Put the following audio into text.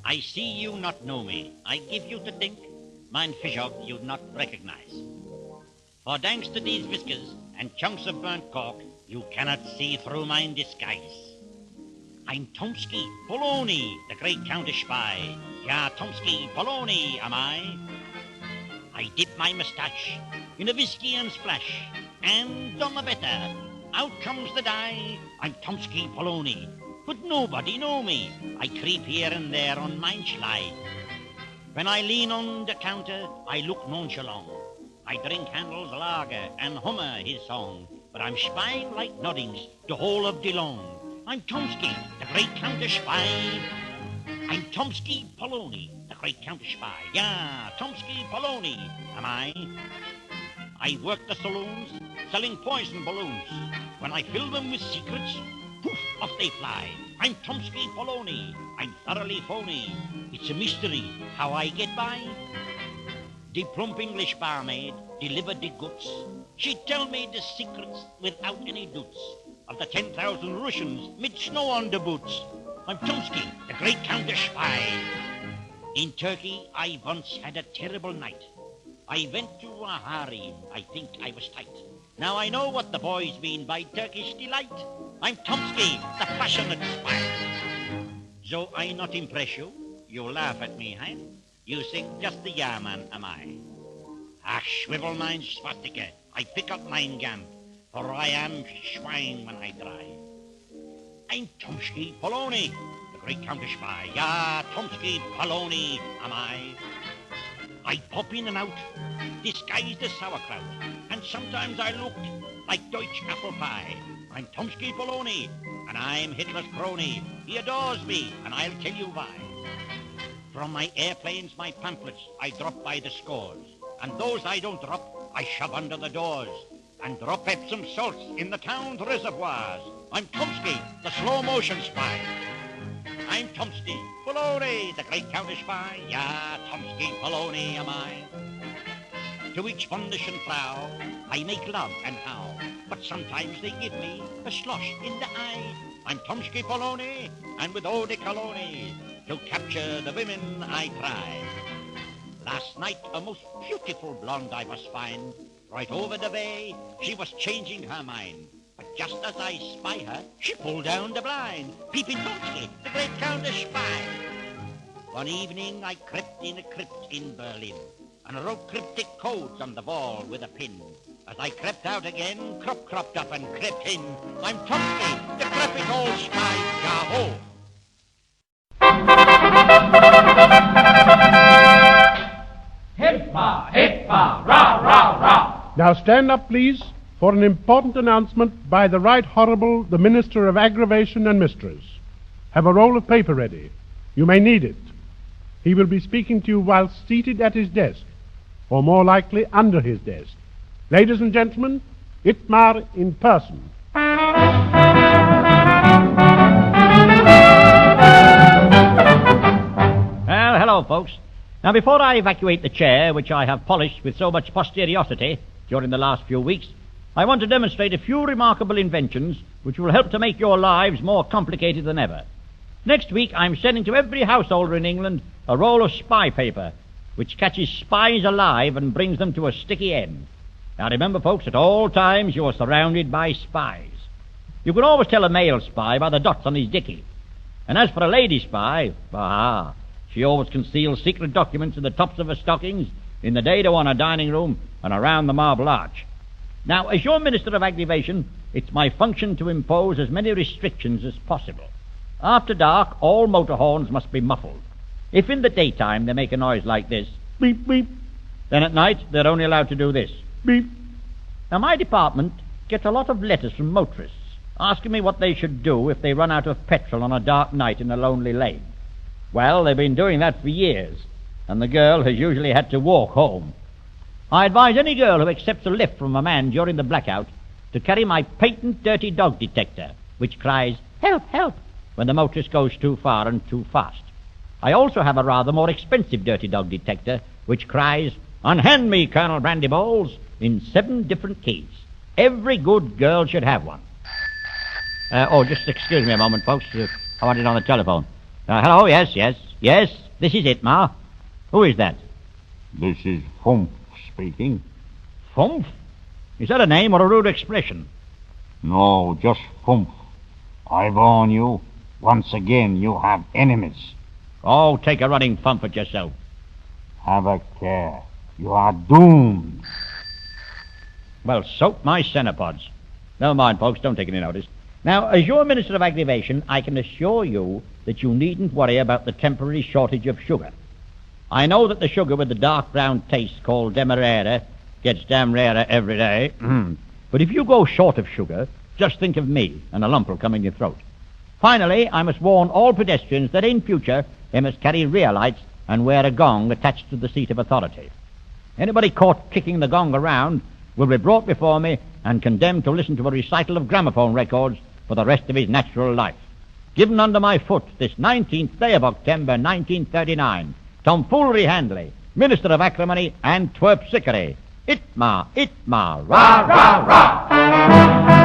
I see you not know me. I give you to think, mine fishhog you'd not recognize. For thanks to these whiskers and chunks of burnt cork, you cannot see through mine disguise. I'm Tomsky, Polony, the great counter spy. Yeah, Tomsky, Polony, am I? I dip my moustache in a whiskey and splash, and on the better, out comes the die. I'm Tomsky, Polony, but nobody know me. I creep here and there on mine slide. When I lean on the counter, I look nonchalant. I drink Handel's lager and hummer his song, but I'm spying like noddings the whole of day long. I'm Tomsky, the great counter spy. I'm Tomsky Polony, the great counter spy. Yeah, Tomsky Polony, am I? I work the saloons, selling poison balloons. When I fill them with secrets, poof, off they fly. I'm Tomsky Polony, I'm thoroughly phony. It's a mystery how I get by. The plump English barmaid delivered the goods. She'd tell me the secrets without any doubts. Of the 10,000 Russians mid snow on the boots. I'm Tomsky, the great counter spy. In Turkey, I once had a terrible night. I went to a harem, I think I was tight. Now I know what the boys mean by Turkish delight. I'm Tomsky, the passionate spy. So I not impress you, you laugh at me, hein? You think just the man am I? Ach, shrivel mein swastika, I pick up mein gun. For I am swine when I drive. I'm Tomsky Polony, the great counter spy. Yeah, Tomsky Polony am I. I pop in and out, disguised as sauerkraut, and sometimes I look like Deutsch apple pie. I'm Tomsky Polony, and I'm Hitler's crony. He adores me, and I'll tell you why. From my airplanes, my pamphlets, I drop by the scores, and those I don't drop, I shove under the doors. And drop Epsom salts in the town's reservoirs. I'm Tomsky, the slow-motion spy. I'm Tomsky Polony, the great counter spy. Yeah, Tomsky Polony am I. To each wunderschön Frau, I make love and how, but sometimes they give me a slosh in the eye. I'm Tomsky Polony, and with eau de cologne, to capture the women I try. Last night, a most beautiful blonde I must find. Right over the bay, she was changing her mind. But just as I spy her, she pulled down the blind. Peeping Tomsky, the great counter spy. One evening I crept in a crypt in Berlin, and wrote cryptic codes on the wall with a pin. As I crept out again, cropped up and crept in. I'm Tomsky, the creeping old spy. Yahoo! Hitma, hitma, rah, rah, rah. Now stand up, please, for an important announcement by the Right Honorable, the Minister of Aggravation and Mysteries. Have a roll of paper ready. You may need it. He will be speaking to you while seated at his desk, or more likely under his desk. Ladies and gentlemen, ITMA in person. Well, hello, folks. Now, before I evacuate the chair, which I have polished with so much posteriority during the last few weeks, I want to demonstrate a few remarkable inventions which will help to make your lives more complicated than ever. Next week, I'm sending to every householder in England a roll of spy paper, which catches spies alive and brings them to a sticky end. Now, remember, folks, at all times you are surrounded by spies. You can always tell a male spy by the dots on his dicky. And as for a lady spy, she always conceals secret documents in the tops of her stockings, in the dado on her dining room, and around the Marble Arch. Now, as your Minister of Aggravation, it's my function to impose as many restrictions as possible. After dark, all motor horns must be muffled. If in the daytime they make a noise like this, beep, beep, then at night they're only allowed to do this, beep. Now, my department gets a lot of letters from motorists asking me what they should do if they run out of petrol on a dark night in a lonely lane. Well, they've been doing that for years, and the girl has usually had to walk home. I advise any girl who accepts a lift from a man during the blackout to carry my patent dirty dog detector, which cries, "Help, help," when the motorist goes too far and too fast. I also have a rather more expensive dirty dog detector, which cries, "Unhand me, Colonel Brandy Bowles," in 7 different keys. Every good girl should have one. Just excuse me a moment, folks. I want it on the telephone. Hello, yes. Yes, this is ITMA. Who is that? This is Fump speaking. Fump? Is that a name or a rude expression? No, just Fump. I warn you, once again you have enemies. Oh, take a running thump at yourself. Have a care. You are doomed. Well, soak my cenopods. Never mind, folks, don't take any notice. Now, as your Minister of Aggravation, I can assure you that you needn't worry about the temporary shortage of sugar. I know that the sugar with the dark brown taste called Demerara gets damn rarer every day. But if you go short of sugar, just think of me, and a lump will come in your throat. Finally, I must warn all pedestrians that in future they must carry rear lights and wear a gong attached to the seat of authority. Anybody caught kicking the gong around will be brought before me and condemned to listen to a recital of gramophone records for the rest of his natural life. Given under my foot this 19th day of October, 1939, Tomfoolery Handley, Minister of Acrimony and Twerpsickery. ITMA, ITMA, rah, rah, rah.